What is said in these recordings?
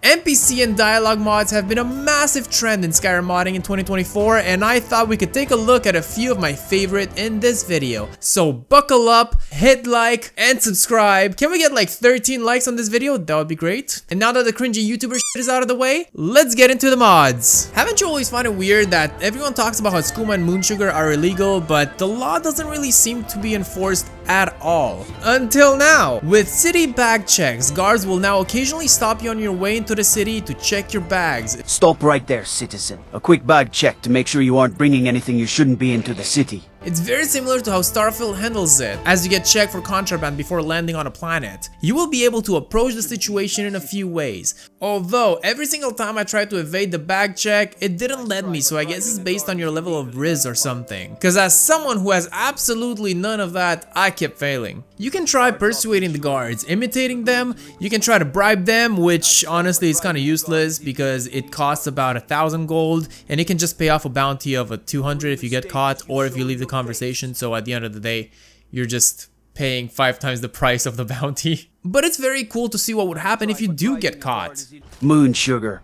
NPC and dialogue mods have been a massive trend in Skyrim modding in 2024, and I thought we could take a look at a few of my favorite in this video. So buckle up, hit like, and subscribe. Can we get like 13 likes on this video? That would be great. And now that the cringy YouTuber shit is out of the way, let's get into the mods. Haven't you always found it weird that everyone talks about how skooma and moonsugar are illegal, but the law doesn't really seem to be enforced at all? Until now. With city bag checks, guards will now occasionally stop you on your way into the city to check your bags. Stop right there, citizen. A quick bag check to make sure you aren't bringing anything you shouldn't be into the city. It's very similar to how Starfield handles it. As you get checked for contraband before landing on a planet, you will be able to approach the situation in a few ways. Although, every single time I tried to evade the bag check, it didn't let me, so I guess it's based on your level of riz or something. Cause as someone who has absolutely none of that, I kept failing. You can try persuading the guards, imitating them, you can try to bribe them, which honestly is kinda useless because it costs about 1,000 gold, and it can just pay off a bounty of 200 if you get caught, or if you leave the conversation, so at the end of the day, you're just paying 5 times the price of the bounty. But it's very cool to see what would happen if you do get caught. Moon sugar.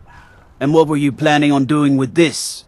And what were you planning on doing with this?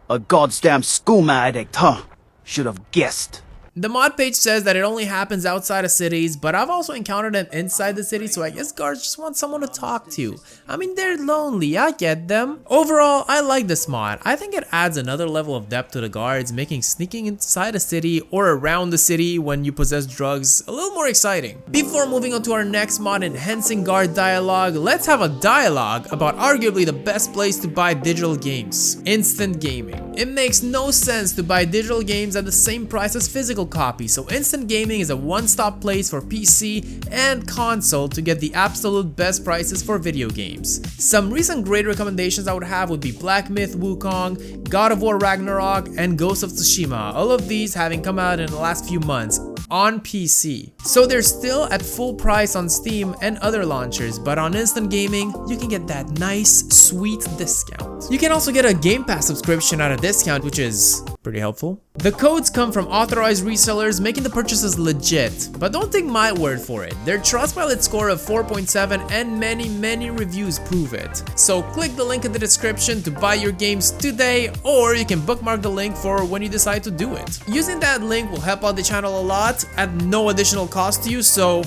A goddamn skooma addict, huh? Should have guessed. The mod page says that it only happens outside of cities, but I've also encountered them inside the city, so I guess guards just want someone to talk to. I mean, they're lonely, I get them. Overall, I like this mod. I think it adds another level of depth to the guards, making sneaking inside a city or around the city when you possess drugs a little more exciting. Before moving on to our next mod, enhancing guard dialogue, let's have a dialogue about arguably the best place to buy digital games: instant gaming. It makes no sense to buy digital games at the same price as physical copy, so instant gaming is a one-stop place for PC and console to get the absolute best prices for video games. Some recent great recommendations I would have would be Black Myth Wukong, God of War Ragnarok, and Ghost of Tsushima, all of these having come out in the last few months on PC. So they're still at full price on Steam and other launchers, but on instant gaming, you can get that nice, sweet discount. You can also get a Game Pass subscription at a discount, which is pretty helpful. The codes come from authorized resellers, making the purchases legit, but don't take my word for it. Their Trustpilot score of 4.7 and many reviews prove it. So click the link in the description to buy your games today, or you can bookmark the link for when you decide to do it. Using that link will help out the channel a lot at no additional cost to you, so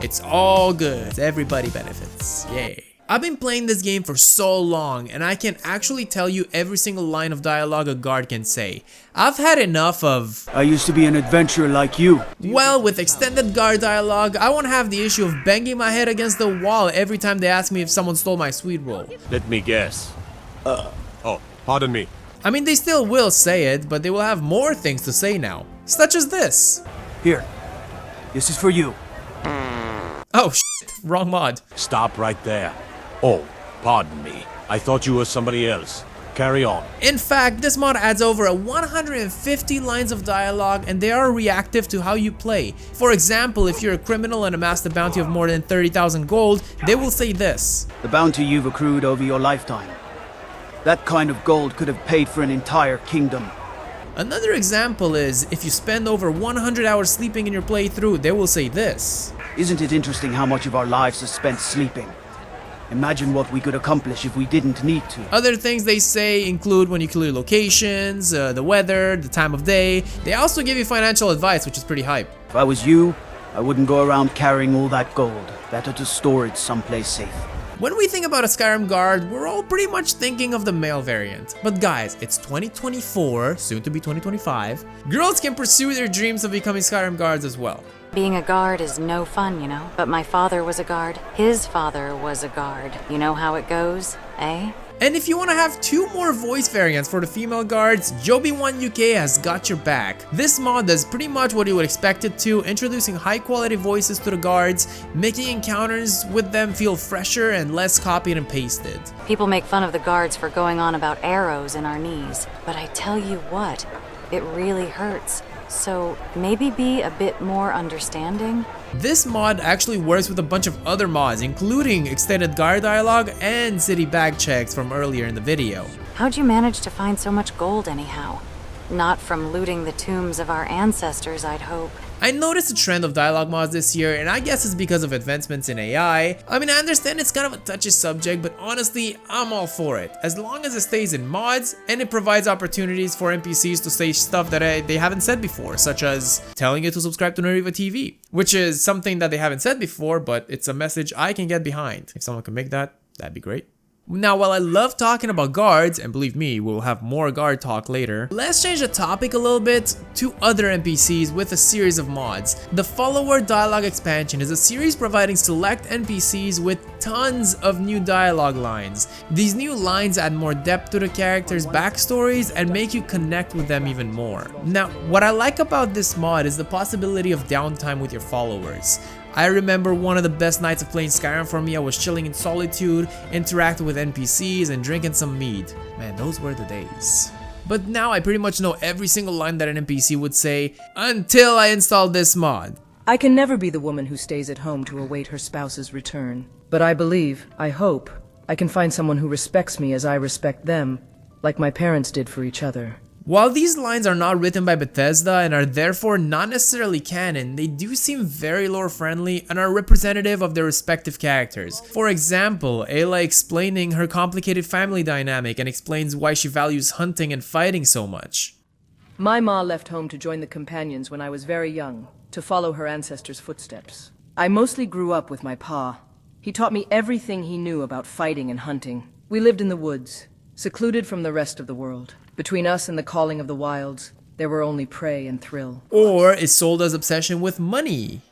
it's all good. Everybody benefits. Yay. I've been playing this game for so long, and I can actually tell you every single line of dialogue a guard can say. I've had enough of, I used to be an adventurer like you. Well, with extended guard dialogue, I won't have the issue of banging my head against the wall every time they ask me if someone stole my sweet roll. Let me guess. Oh, pardon me. I mean, they still will say it, but they will have more things to say now. Such as this. Here, this is for you. Oh shit, wrong mod. Stop right there. Oh, pardon me. I thought you were somebody else. Carry on. In fact, this mod adds over 150 lines of dialogue, and they are reactive to how you play. For example, if you're a criminal and amassed a bounty of more than 30,000 gold, they will say this. The bounty you've accrued over your lifetime. That kind of gold could have paid for an entire kingdom. Another example is, if you spend over 100 hours sleeping in your playthrough, they will say this. Isn't it interesting how much of our lives is spent sleeping? Imagine what we could accomplish if we didn't need to. Other things they say include when you clear locations, the weather, the time of day. They also give you financial advice, which is pretty hype. If I was you, I wouldn't go around carrying all that gold. Better to store it someplace safe. When we think about a Skyrim guard, we're all pretty much thinking of the male variant. But guys, it's 2024, soon to be 2025. Girls can pursue their dreams of becoming Skyrim guards as well. Being a guard is no fun, you know. But my father was a guard. His father was a guard. You know how it goes, eh? And if you want to have 2 more voice variants for the female guards, Joby1 UK has got your back. This mod does pretty much what you would expect it to, introducing high quality voices to the guards, making encounters with them feel fresher and less copied and pasted. People make fun of the guards for going on about arrows in our knees, but I tell you what, it really hurts. So maybe be a bit more understanding. This mod actually works with a bunch of other mods, including extended guard dialogue and city bag checks from earlier in the video. How'd you manage to find so much gold anyhow? Not from looting the tombs of our ancestors, I'd hope. I noticed a trend of dialogue mods this year, and I guess it's because of advancements in AI. I mean, I understand it's kind of a touchy subject, but honestly, I'm all for it. As long as it stays in mods, and it provides opportunities for NPCs to say stuff that they haven't said before, such as telling you to subscribe to Nariva TV, which is something that they haven't said before, but it's a message I can get behind. If someone can make that, that'd be great. Now, while I love talking about guards, and believe me, we'll have more guard talk later, let's change the topic a little bit to other NPCs with a series of mods. The Follower Dialogue Expansion is a series providing select NPCs with tons of new dialogue lines. These new lines add more depth to the characters' backstories and make you connect with them even more. Now, what I like about this mod is the possibility of downtime with your followers. I remember one of the best nights of playing Skyrim for me. I was chilling in solitude, interacting with NPCs, and drinking some mead. Man, those were the days. But now I pretty much know every single line that an NPC would say until I install this mod. I can never be the woman who stays at home to await her spouse's return. But I believe, I hope, I can find someone who respects me as I respect them, like my parents did for each other. While these lines are not written by Bethesda and are therefore not necessarily canon, they do seem very lore friendly and are representative of their respective characters. For example, Ayla explaining her complicated family dynamic and explains why she values hunting and fighting so much. My ma left home to join the companions when I was very young, to follow her ancestors' footsteps. I mostly grew up with my pa. He taught me everything he knew about fighting and hunting. We lived in the woods, secluded from the rest of the world. Between us and the calling of the wilds, there were only prey and thrill. Or Isolda's obsession with money.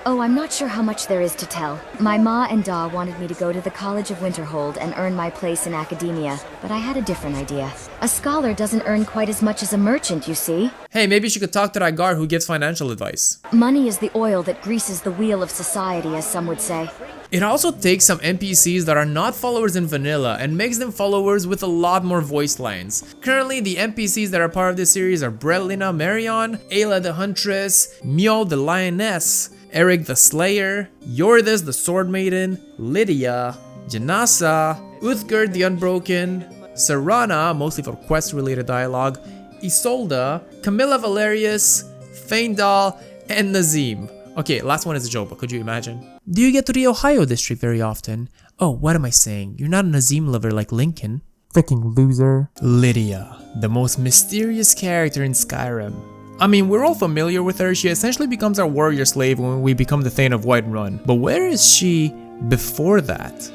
Oh, I'm not sure how much there is to tell. My ma and da wanted me to go to the College of Winterhold and earn my place in academia, but I had a different idea. A scholar doesn't earn quite as much as a merchant, you see. Hey, maybe she could talk to that guard who gives financial advice. Money is the oil that greases the wheel of society, as some would say. It also takes some NPCs that are not followers in vanilla and makes them followers with a lot more voice lines. Currently, the NPCs that are part of this series are Bretlina Marion, Ayla the Huntress, Mjol the Lioness, Eric the Slayer, Yordis the Sword Maiden, Lydia, Janasa, Uthgerd the Unbroken, Serana, mostly for quest-related dialogue, Isolda, Camilla Valerius, Feindal, and Nazim. Okay, last one is a joke, but could you imagine? Do you get to the Ohio district very often? Oh, what am I saying? You're not a Nazim lover like Lincoln. Freaking loser. Lydia, the most mysterious character in Skyrim. I mean, we're all familiar with her. She essentially becomes our warrior slave when we become the Thane of Whiterun. But where is she before that?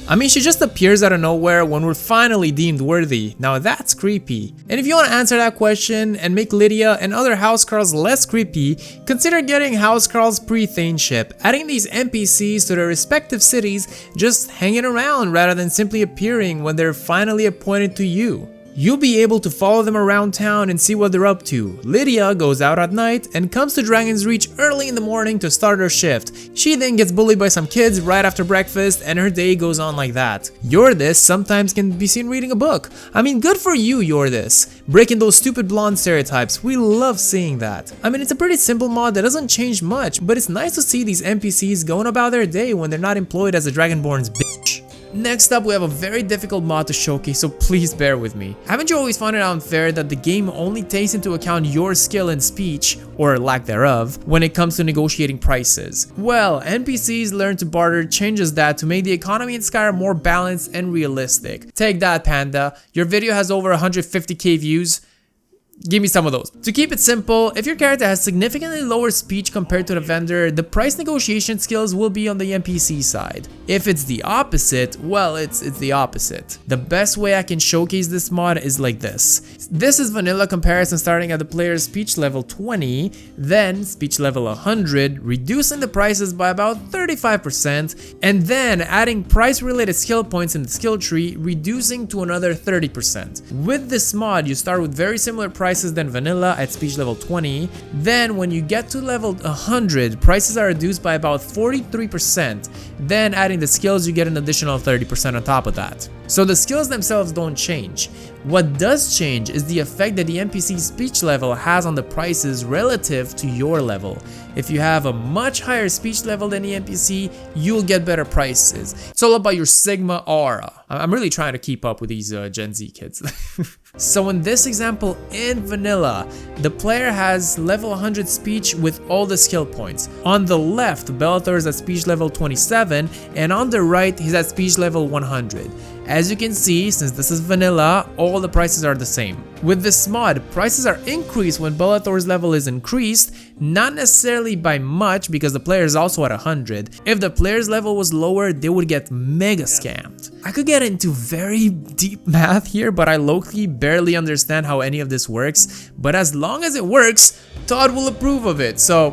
I mean, she just appears out of nowhere when we're finally deemed worthy. Now that's creepy. And if you want to answer that question and make Lydia and other Housecarls less creepy, consider getting Housecarls Pre-Thaneship, adding these NPCs to their respective cities, just hanging around rather than simply appearing when they're finally appointed to you. You'll be able to follow them around town and see what they're up to. Lydia goes out at night and comes to Dragon's Reach early in the morning to start her shift. She then gets bullied by some kids right after breakfast and her day goes on like that. Yordis sometimes can be seen reading a book. I mean, good for you, Yordis. Breaking those stupid blonde stereotypes. We love seeing that. I mean, it's a pretty simple mod that doesn't change much, but it's nice to see these NPCs going about their day when they're not employed as a Dragonborn's bitch. Next up, we have a very difficult mod to showcase, so please bear with me. Haven't you always found it unfair that the game only takes into account your skill in speech, or lack thereof, when it comes to negotiating prices? Well, NPCs Learn to Barter changes that to make the economy in Skyrim more balanced and realistic. Take that, Panda. Your video has over 150k views. Give me some of those. To keep it simple, if your character has significantly lower speech compared to the vendor, the price negotiation skills will be on the NPC side. If it's the opposite, well, it's the opposite. The best way I can showcase this mod is like this. This is vanilla comparison starting at the player's speech level 20, then speech level 100, reducing the prices by about 35%, and then adding price-related skill points in the skill tree, reducing to another 30%. With this mod, you start with very similar prices than vanilla at speech level 20. Then when you get to level 100, prices are reduced by about 43%. Then adding the skills, you get an additional 30% on top of that. So the skills themselves don't change. What does change is is the effect that the NPC's speech level has on the prices relative to your level. If you have a much higher speech level than the NPC, you'll get better prices. It's all about your Sigma aura. I'm really trying to keep up with these Gen Z kids. So in this example in vanilla, the player has level 100 speech with all the skill points. On the left, Bellator is at speech level 27, and on the right, he's at speech level 100. As you can see, since this is vanilla, all the prices are the same. With this mod, prices are increased when Bellator's level is increased, not necessarily by much because the player is also at 100. If the player's level was lower, they would get mega scammed. I could get into very deep math here, but I low-key barely understand how any of this works. But as long as it works, Todd will approve of it, so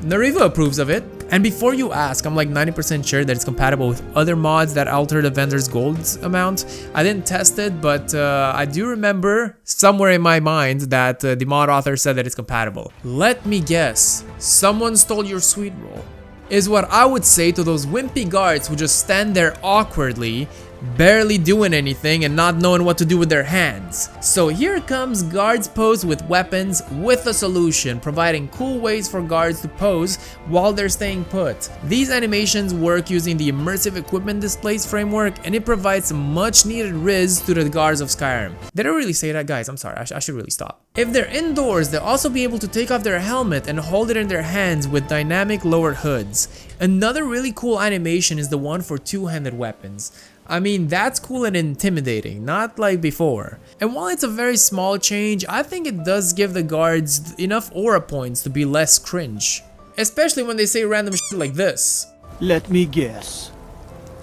Nariva approves of it. And before you ask, I'm like 90% sure that it's compatible with other mods that alter the vendor's gold amount. I didn't test it, but I do remember somewhere in my mind that the mod author said that it's compatible. Let me guess, someone stole your sweet roll, is what I would say to those wimpy guards who just stand there awkwardly, barely doing anything and not knowing what to do with their hands. So here comes guards pose with weapons with a solution, providing cool ways for guards to pose while they're staying put. These animations work using the immersive equipment displays framework, and it provides much needed riz to the guards of Skyrim. Did I really say that, guys? I'm sorry, I should really stop. If they're indoors, they'll also be able to take off their helmet and hold it in their hands with dynamic lowered hoods. Another really cool animation is the one for two-handed weapons. I mean, that's cool and intimidating, not like before. And while it's a very small change, I think it does give the guards enough aura points to be less cringe. Especially when they say random shit like this. Let me guess.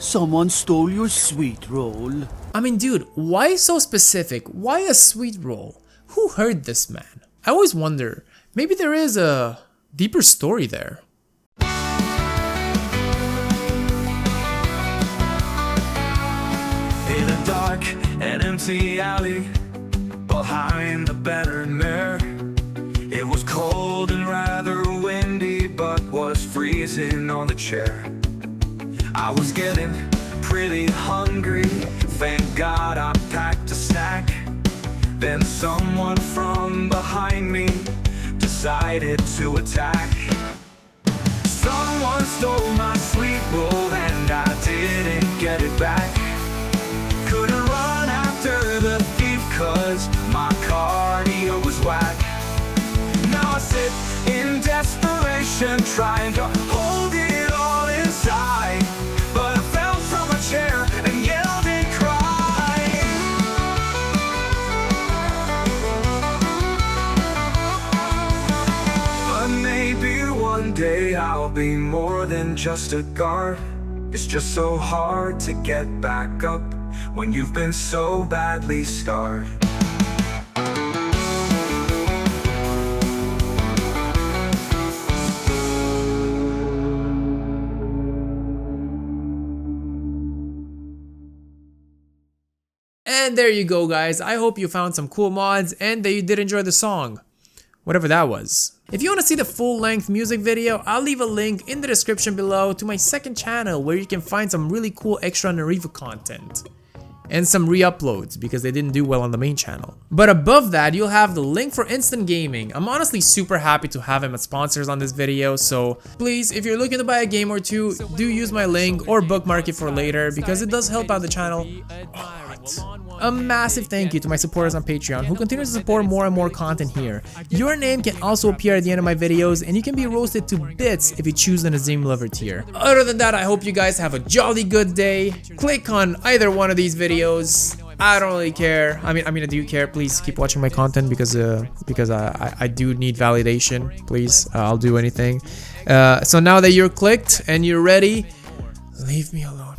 Someone stole your sweet roll. I mean, dude, why so specific? Why a sweet roll? Who heard this, man? I always wonder, maybe there is a deeper story there. Dark and empty alley behind the battered mirror. It was cold and rather windy, but was freezing on the chair. I was getting pretty hungry. Thank God I packed a snack. Then someone from behind me decided to attack. Someone stole my sweet roll and I didn't get it back. Couldn't run after the thief cause my cardio was whack. Now I sit in desperation trying to hold it all inside, but I fell from a chair and yelled and cried. But maybe one day I'll be more than just a guard. It's just so hard to get back up when you've been so badly scarred. And there you go, guys. I hope you found some cool mods and that you did enjoy the song, whatever that was. If you want to see the full-length music video, I'll leave a link in the description below to my second channel where you can find some really cool extra Nariva content. And some re-uploads because they didn't do well on the main channel. But above that, you'll have the link for Instant Gaming. I'm honestly super happy to have him as sponsors on this video, so please, if you're looking to buy a game or two, do use my link or bookmark it for later because it does help out the channel a lot. A massive thank you to my supporters on Patreon who continue to support more and more content here. Your name can also appear at the end of my videos and you can be roasted to bits if you choose the Nazim Lover tier. Other than that, I hope you guys have a jolly good day. Click on either one of these videos. I don't really care. I mean, I do care. Please keep watching my content because I do need validation. Please, I'll do anything. So now that you're clicked and you're ready, leave me alone.